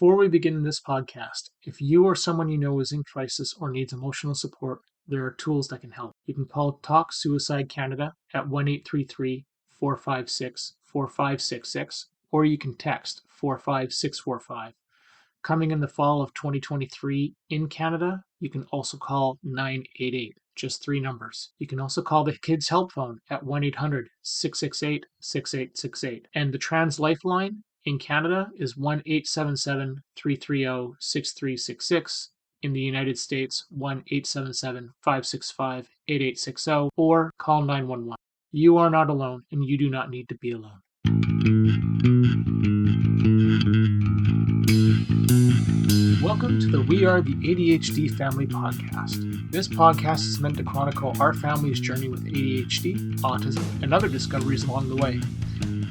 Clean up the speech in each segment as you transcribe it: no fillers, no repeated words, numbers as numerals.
Before we begin this podcast, if you or someone you know is in crisis or needs emotional support, there are tools that can help. You can call Talk Suicide Canada at 1-833-456-4566, or you can text 45645. Coming in the fall of 2023 in Canada, you can also call 988, just 3 numbers. You can also call the Kids Help Phone at 1-800-668-6868. And the Trans Lifeline in Canada is 1-877-330-6366. In the United States, 1-877-565-8860, or call 911. You are not alone, and you do not need to be alone. Welcome to the We Are the ADHD Family Podcast. This podcast is meant to chronicle our family's journey with ADHD, autism, and other discoveries along the way.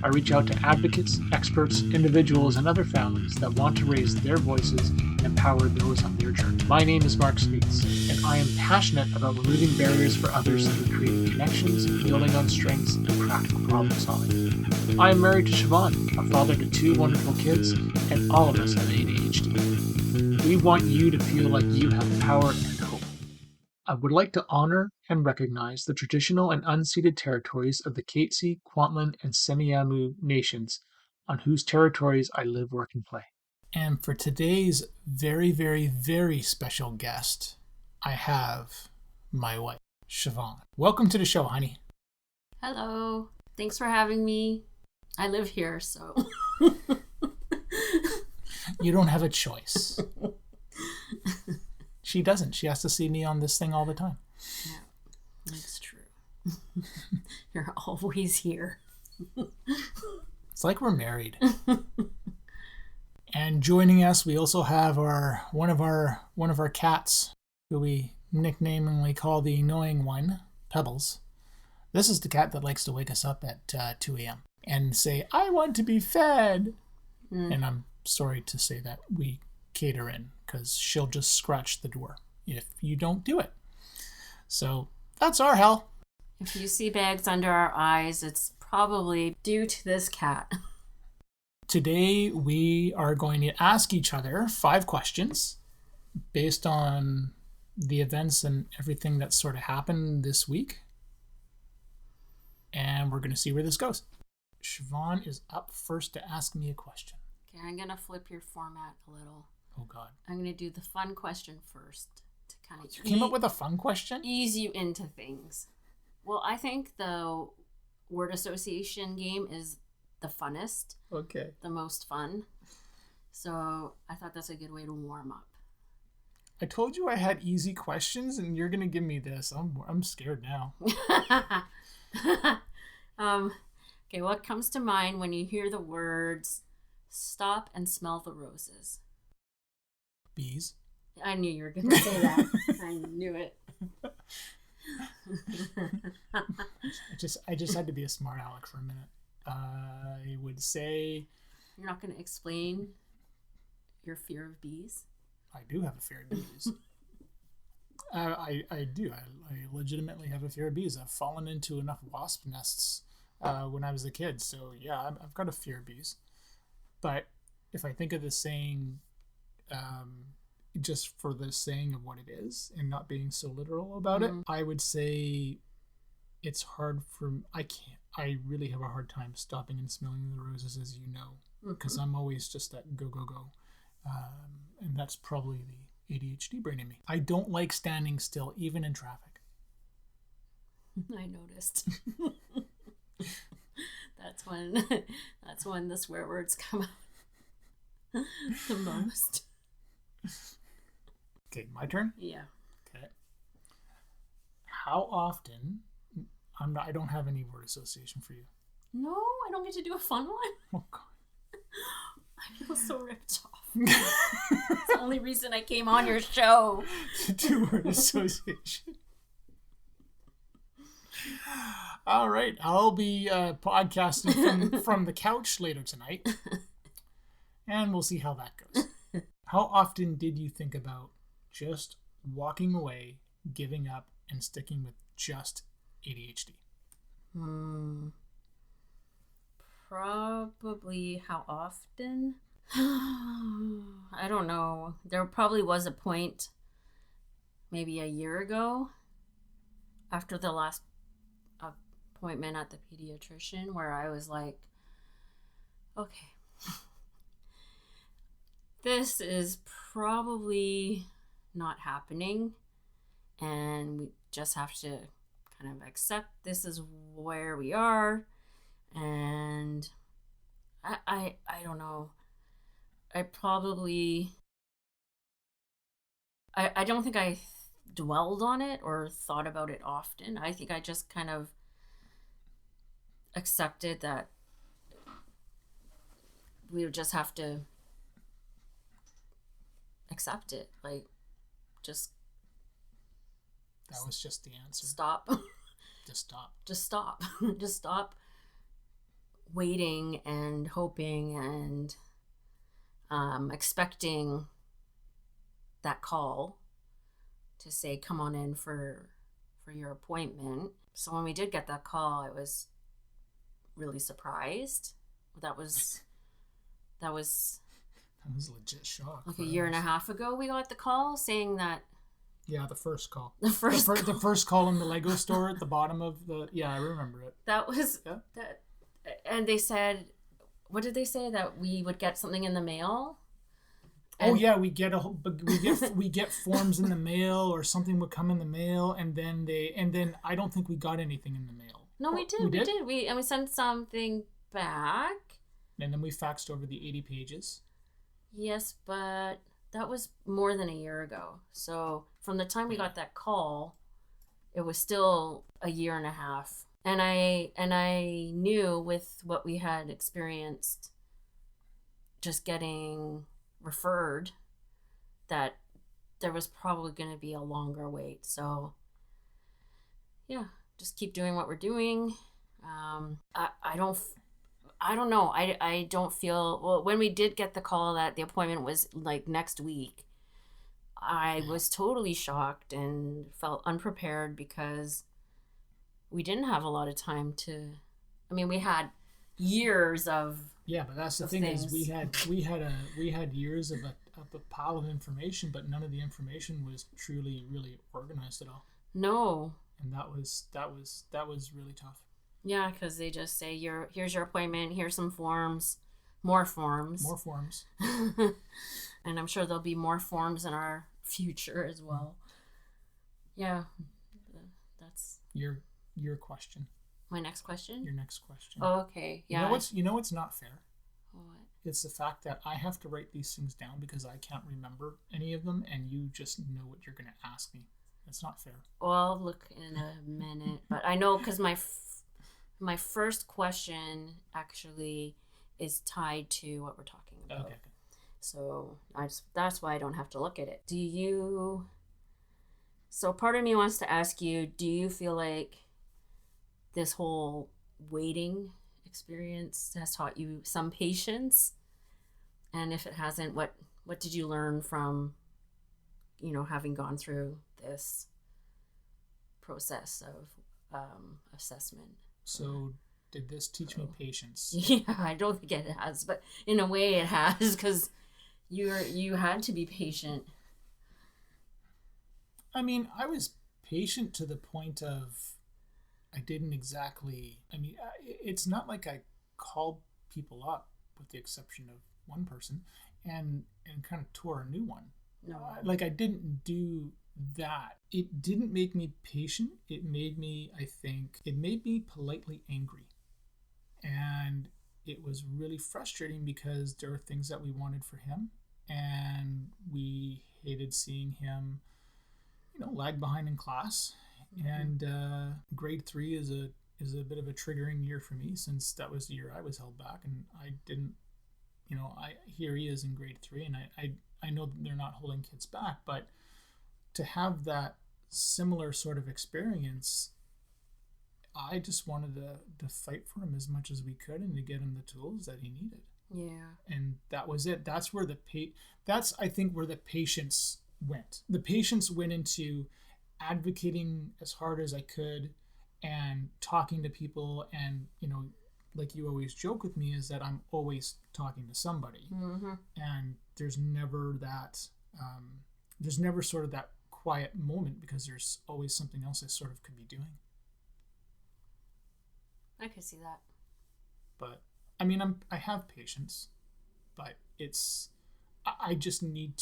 I reach out to advocates, experts, individuals, and other families that want to raise their voices and empower those on their journey. My name is Mr and Mrs Smeets, and I am passionate about removing barriers for others through creating connections, building on strengths, and practical problem solving. I am married to Siobhan, a father to 2 wonderful kids, and all of us have ADHD. We want you to feel like you have power and hope. I would like to honor and recognize the traditional and unceded territories of the Katzie, Kwantlen, and Semiahmoo nations, on whose territories I live, work, and play. And for today's very, very, very special guest, I have my wife, Siobhan. Welcome to the show, honey. Hello. Thanks for having me. I live here, so... You don't have a choice. She doesn't. She has to see me on this thing all the time. Yeah, that's true. You're always here. It's like we're married. And joining us, we also have one of our cats, who we nicknamingly call the annoying one, Pebbles. This is the cat that likes to wake us up at 2 a.m. and say, "I want to be fed." And I'm sorry to say that we cater in, because she'll just scratch the door if you don't do it. So that's our hell. If you see bags under our eyes, it's probably due to this cat. Today we are going to ask each other 5 questions based on the events and everything that sort of happened this week. And we're going to see where this goes. Siobhan is up first to ask me a question. Okay, I'm going to flip your format a little. Oh, God. I'm going to do the fun question first to kind of... You came up with a fun question? Ease you into things. Well, I think the word association game is the funnest. Okay. The most fun. So I thought that's a good way to warm up. I told you I had easy questions, and you're going to give me this. I'm scared now. Okay, what comes to mind when you hear the words... Stop and smell the roses? Bees. I knew you were going to say that. I knew it. I just had to be a smart aleck for a minute. I would say... You're not going to explain your fear of bees? I do have a fear of bees. I do. I legitimately have a fear of bees. I've fallen into enough wasp nests when I was a kid. So yeah, I've got a fear of bees. But if I think of the saying, just for the saying of what it is and not being so literal about it, I would say it's hard for... I really have a hard time stopping and smelling the roses, as you know, because I'm always just that go, go, go. And that's probably the ADHD brain in me. I don't like standing still, even in traffic. I noticed. That's when the swear words come out the most. Okay, my turn? Yeah. Okay. How often... I don't have any word association for you. No, I don't get to do a fun one? Oh, God. I feel so ripped off. It's the only reason I came on your show. To do word association. All right, I'll be podcasting from the couch later tonight, and we'll see how that goes. How often did you think about just walking away, giving up, and sticking with just ADHD? Probably how often? I don't know. There probably was a point maybe a year ago after the last appointment at the pediatrician where I was like, okay, this is probably not happening, and we just have to kind of accept this is where we are. And I don't know. I don't think I dwelled on it or thought about it often. I think I just kind of accepted that we would just have to accept it. Like, just that was just the answer. Stop. Just stop. Just stop. Just stop waiting and hoping and expecting that call to say, come on in for your appointment. So when we did get that call, I was really surprised. That was a legit shock. Like a year and a half ago, we got the call saying that. Yeah, the first call. The first call in the Lego store at the bottom of the. Yeah, I remember it. That was that, and they said, what did they say, that we would get something in the mail? And, we get forms in the mail, or something would come in the mail, and then I don't think we got anything in the mail. No, we did. We sent something back. And then we faxed over the 80 pages. Yes, but that was more than a year ago. So from the time we got that call, it was still a year and a half. And I knew with what we had experienced, just getting referred, that there was probably going to be a longer wait. So yeah, just keep doing what we're doing. I don't know. I don't feel, well, when we did get the call that the appointment was like next week, I was totally shocked and felt unprepared because we didn't have a lot of time to, we had years of. Yeah, but that's the thing things. Is we had years of a pile of information, but none of the information was truly really organized at all. No. And that was really tough. Yeah, because they just say, here's your appointment, here's some forms, more forms. And I'm sure there'll be more forms in our future as well. Yeah, that's your question. My next question? Your next question. Oh, okay. Yeah. You know what's not fair? What? It's the fact that I have to write these things down because I can't remember any of them, and you just know what you're going to ask me. It's not fair. Well, I'll look in a minute, but I know because my first question actually is tied to what we're talking about. Okay. So that's why I don't have to look at it. So part of me wants to ask you, do you feel like this whole waiting experience has taught you some patience? And if it hasn't, what did you learn from, having gone through this process of assessment? So did this teach me patience? Yeah, I don't think it has, but in a way it has, because you had to be patient. I was patient to the point of I didn't exactly, it's not like I called people up, with the exception of one person, and kind of tore a new one. No. I didn't do that. It didn't make me patient. It made me politely angry. And it was really frustrating because there were things that we wanted for him, and we hated seeing him, lag behind in class. Mm-hmm. And grade 3 is a bit of a triggering year for me, since that was the year I was held back, and I didn't, here he is in grade 3, and I know that they're not holding kids back, but to have that similar sort of experience, I just wanted to fight for him as much as we could and to get him the tools that he needed. Yeah. And that was it. That's where that's I think where the patience went. The patience went into advocating as hard as I could and talking to people and, like you always joke with me, is that I'm always talking to somebody. Mm-hmm. And there's never sort of that quiet moment because there's always something else I sort of could be doing. I could see that. But I mean, I have patience, but I just need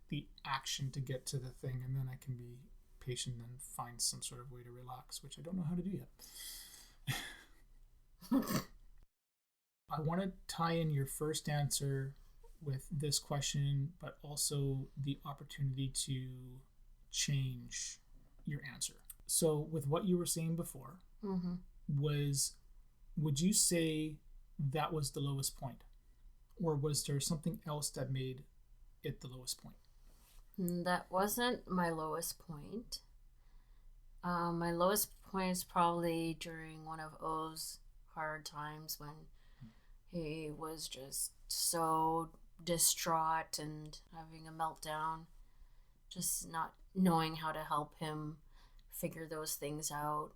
the action to get to the thing, and then I can be patient and find some sort of way to relax, which I don't know how to do yet. I want to tie in your first answer with this question, but also the opportunity to change your answer. So with what you were saying before, mm-hmm. would you say that was the lowest point? Or was there something else that made it the lowest point? That wasn't my lowest point. My lowest point is probably during one of O's hard times when he was just so distraught and having a meltdown, just not knowing how to help him figure those things out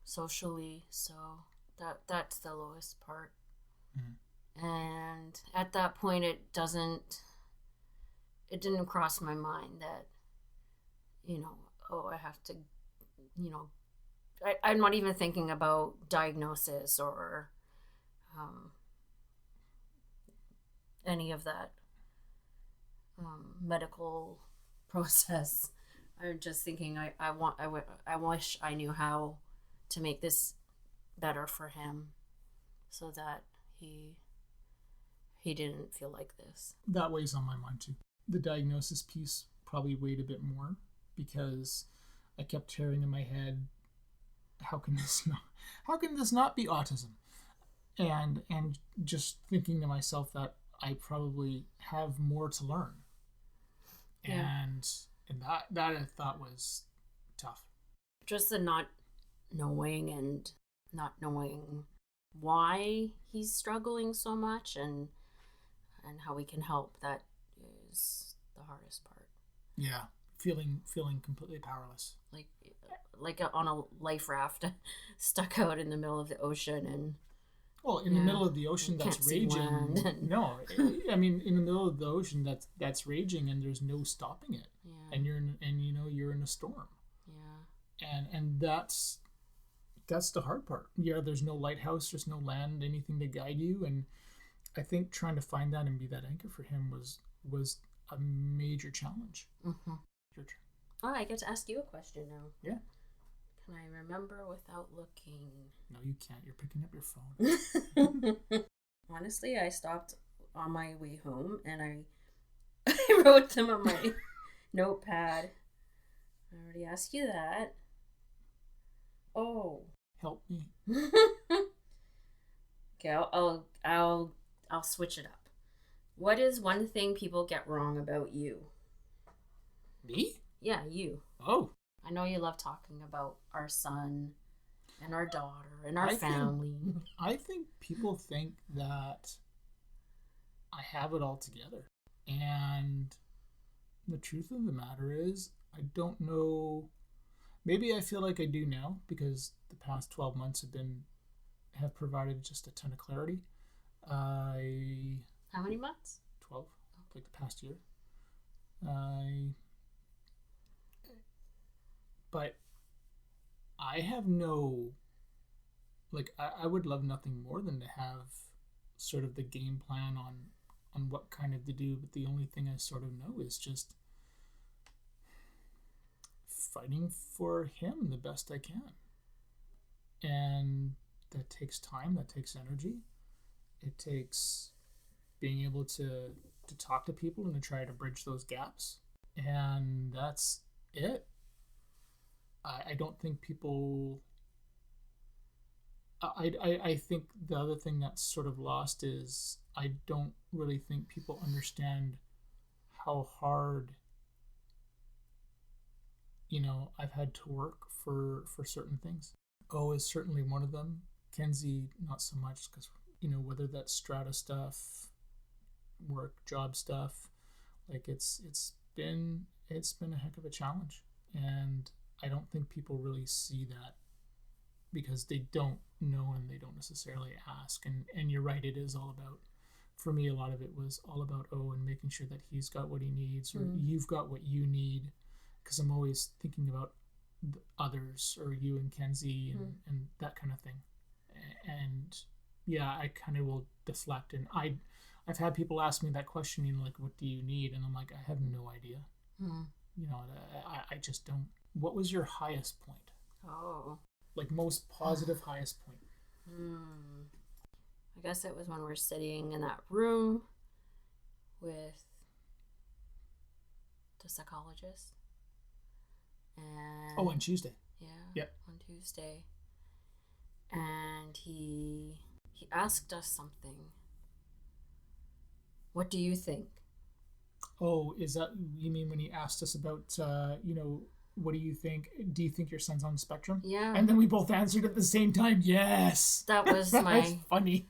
socially. So that's the lowest part. Mm-hmm. And at that point, it didn't cross my mind that, I have to, I'm not even thinking about diagnosis or any of that medical process. I'm just thinking I wish I knew how to make this better for him so that he didn't feel like this. That weighs on my mind too. The diagnosis piece probably weighed a bit more because I kept hearing in my head, how can this not be autism? And just thinking to myself that I probably have more to learn. Yeah. And that I thought was tough. Just the not knowing why he's struggling so much and how we can help, that is the hardest part. Yeah, feeling completely powerless. Like on a life raft stuck out in the middle of the ocean and in the middle of the ocean that's raging. No, I mean in the middle of the ocean that's raging and there's no stopping it. Yeah. And you're in a storm. Yeah. And that's the hard part. Yeah, there's no lighthouse, there's no land, anything to guide you, and I think trying to find that and be that anchor for him was a major challenge. Mm-hmm. Your turn. Oh, I get to ask you a question now. Yeah. Can I remember without looking? No, you can't. You're picking up your phone. Honestly, I stopped on my way home and I wrote them on my notepad. I already asked you that. Oh. Help me. Okay, I'll switch it up. What is one thing people get wrong about you? Me? Yeah, you. Oh. I know you love talking about our son and our daughter and our family. I think people think that I have it all together. And the truth of the matter is, I don't know. Maybe I feel like I do now because the past 12 months have provided just a ton of clarity. How many months? 12, like the past year. But I have I would love nothing more than to have sort of the game plan on what kind of to do, but the only thing I sort of know is just fighting for him the best I can. And that takes time, that takes energy. It takes being able to talk to people and to try to bridge those gaps. And that's it. I don't think people... I think the other thing that's sort of lost is I don't really think people understand how hard, I've had to work for certain things. O is certainly one of them. Kenzie, not so much, because, whether that's strata stuff, work, job stuff, like it's been a heck of a challenge. And I don't think people really see that because they don't know and they don't necessarily ask. And you're right, it is all about, for me, a lot of it was all about and making sure that he's got what he needs or you've got what you need, because I'm always thinking about the others or you and Kenzie and that kind of thing. And yeah, I kind of will deflect, and I've had people ask me that question, like, what do you need? And I'm like, I have no idea. I just don't. What was your highest point? Like most positive highest point? I guess it was when we're sitting in that room with the psychologist. And on Tuesday. Yep. On Tuesday. And he asked us something. What do you think? Oh, is that, you mean when he asked us about, what do you think? Do you think your son's on the spectrum? Yeah. And then we both answered at the same time, yes. That was That's funny.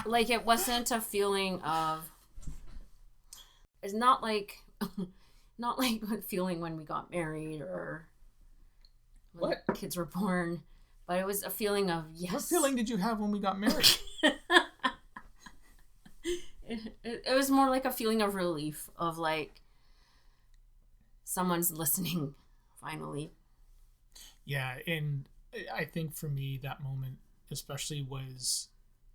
Like, it wasn't a feeling of, it's not like a feeling when we got married or when what? Kids were born, but it was a feeling of, yes. What feeling did you have when we got married? It was more like a feeling of relief, of like, someone's listening, finally. Yeah, and I think for me, that moment especially was,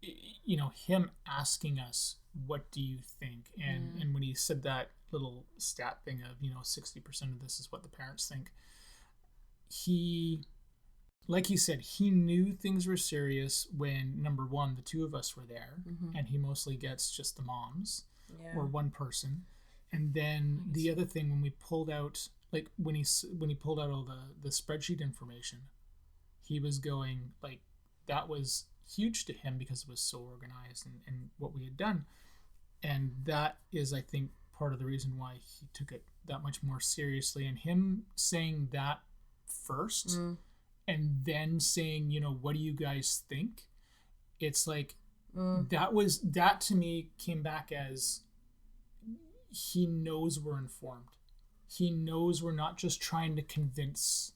him asking us, what do you think? And when he said that little stat thing of, 60% of this is what the parents think, he, like he said, he knew things were serious when, number one, the two of us were there, and he mostly gets just the moms or one person. And then the other thing, when we pulled out, like when he pulled out all the spreadsheet information, he was going, like, that was huge to him because it was so organized and what we had done. And that is, I think, part of the reason why he took it that much more seriously. And him saying that first and then saying, what do you guys think? It's like, that to me came back as, he knows we're informed. He knows we're not just trying to convince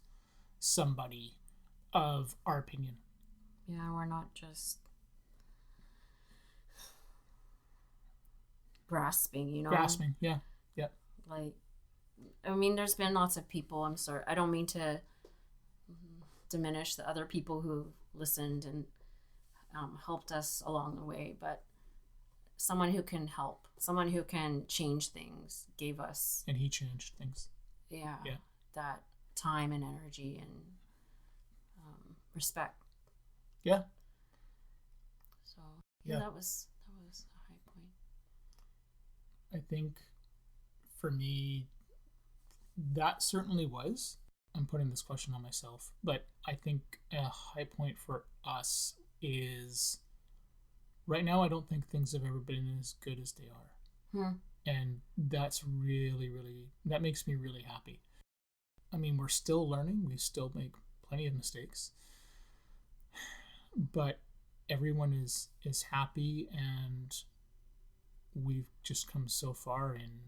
somebody of our opinion. Yeah, we're not just grasping, Grasping, yeah. Like, I mean, there's been lots of people, I'm sorry, I don't mean to diminish the other people who listened and helped us along the way, but someone who can help, someone who can change things, gave us. And he changed things. Yeah. That time and energy and respect. Yeah. So that was a high point. I think for me, that certainly was. I'm putting this question on myself, but I think a high point for us is, right now, I don't think things have ever been as good as they are. And that's really, really, that makes me really happy. I mean, we're still learning. We still make plenty of mistakes. But everyone is happy, and we've just come so far in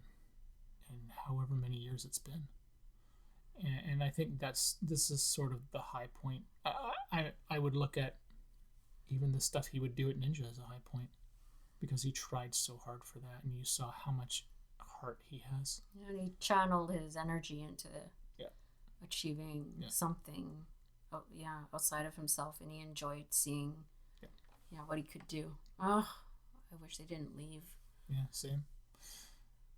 however many years it's been. And I think this is sort of the high point. I would look at even the stuff he would do at Ninja as a high point, because he tried so hard for that, and you saw how much heart he has. Yeah, and he channeled his energy into achieving something outside of himself, and he enjoyed seeing what he could do. Oh, I wish they didn't leave. Yeah, same.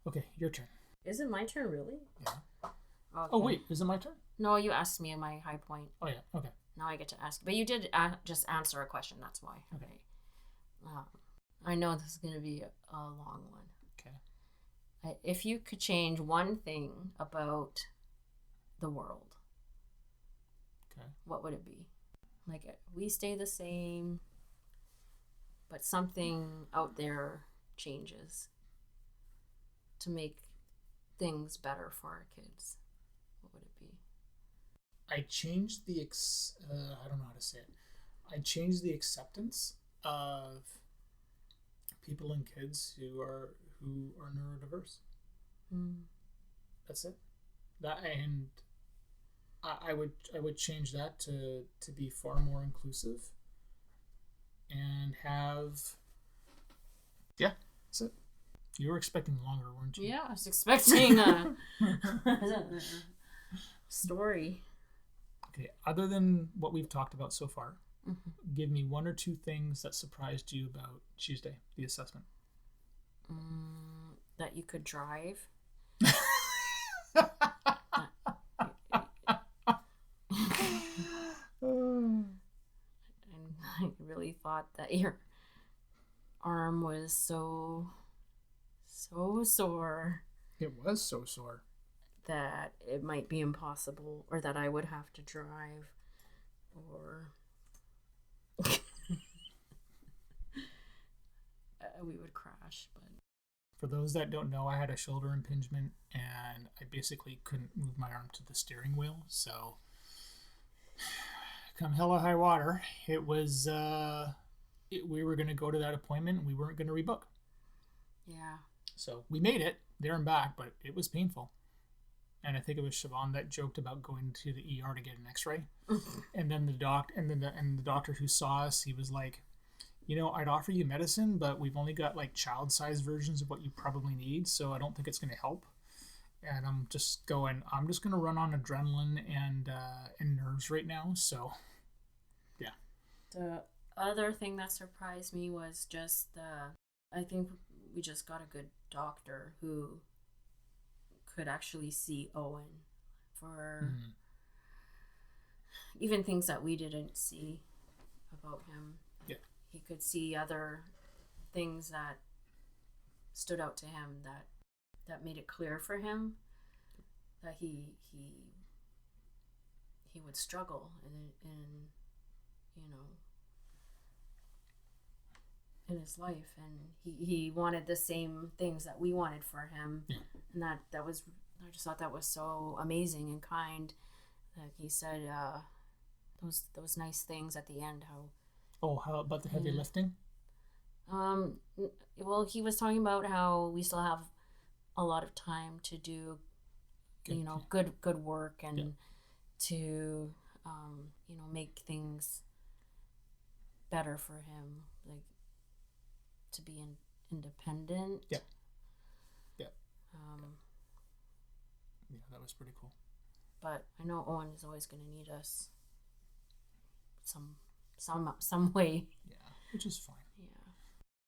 Okay, your turn. Is it my turn, really? Yeah. Okay. Oh, wait, is it my turn? No, you asked me my high point. Oh, yeah, okay. Now I get to ask. But you did just answer a question, that's why. Okay. I know this is going to be a long one. Okay. If you could change one thing about the world, what would it be? Like, we stay the same, but something out there changes to make things better for our kids. What would it be? I changed the I don't know how to say it. I changed the acceptance of people and kids who are neurodiverse. That's it. That, and I would change that to be far more inclusive and have. Yeah, that's it. You were expecting longer, weren't you? Yeah, I was expecting a story. Okay, other than what we've talked about so far, give me one or two things that surprised you about Tuesday, the assessment. That you could drive. And I really thought that your arm was so sore. It was so sore. That it might be impossible, or that I would have to drive, or we would crash. But for those that don't know, I had a shoulder impingement and I basically couldn't move my arm to the steering wheel. So come hella high water, it was we were going to go to that appointment and we weren't going to rebook. Yeah. So we made it there and back, but it was painful. And I think it was Siobhan that joked about going to the ER to get an X-ray. And then the doctor who saw us, he was like, I'd offer you medicine, but we've only got like child-sized versions of what you probably need, so I don't think it's going to help. And I'm just going to run on adrenaline and nerves right now. So, yeah. The other thing that surprised me was just I think we just got a good doctor who could actually see Owen for even things that we didn't see about him. Yeah. He could see other things that stood out to him that made it clear for him that he would struggle in his life, and he wanted the same things that we wanted for him. Yeah. And that was, I just thought that was so amazing and kind. Like he said, those nice things at the end. How about the heavy lifting? Well, he was talking about how we still have a lot of time to do, good work and to, make things better for him, like to be independent. Yeah. Yeah, that was pretty cool. But I know Owen is always going to need us some way. Yeah, which is fine. Yeah.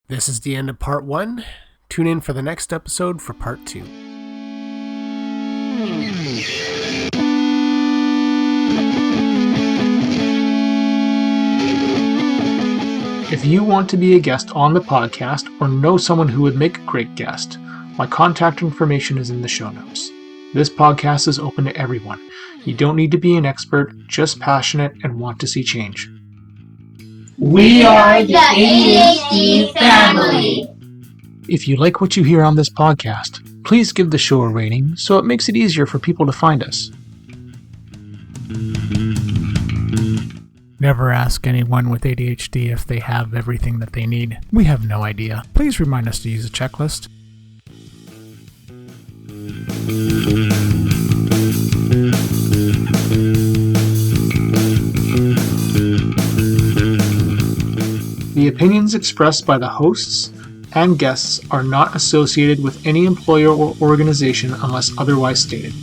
This is the end of part 1. Tune in for the next episode for part 2. If you want to be a guest on the podcast or know someone who would make a great guest, my contact information is in the show notes. This podcast is open to everyone. You don't need to be an expert, just passionate and want to see change. We are the ADHD family. If you like what you hear on this podcast, please give the show a rating so it makes it easier for people to find us. Never ask anyone with ADHD if they have everything that they need. We have no idea. Please remind us to use a checklist. The opinions expressed by the hosts and guests are not associated with any employer or organization unless otherwise stated.